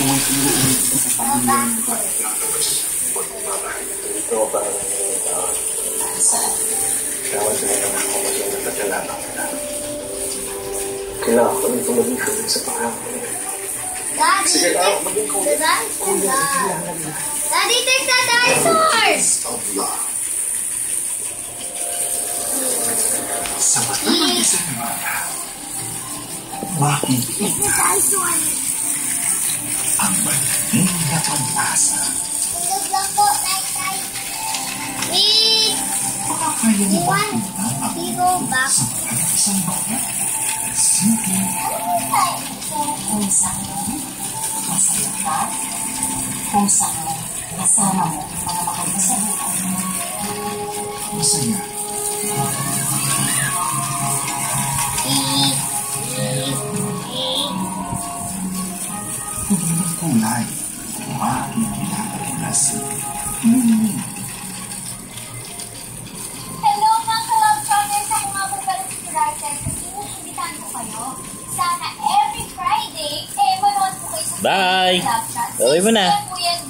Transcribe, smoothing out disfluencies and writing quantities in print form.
Kailangan ko rin itong maging hanggang sa pangangin. Sige, maging kuya. Daddy, take the dinosaurs! Of love. Sa mata ng isang bata, makikita ang magaling na pag-asa. Kaya mo ba pinang sa mata ng isang bata? Sige. Kung saan masaya ka, kung saan kasama mo ang mga mahal sa buhay mo. Masaya. Hindi ng kulay, makikilala nila si Mimi. Hello mga ka-love-brothers! Ako nga po pala si Rachel. Inuulitan ko kayo. Sana every Friday, manood po kayo sa Bye! Love Chat. Bye mo na. Po yan,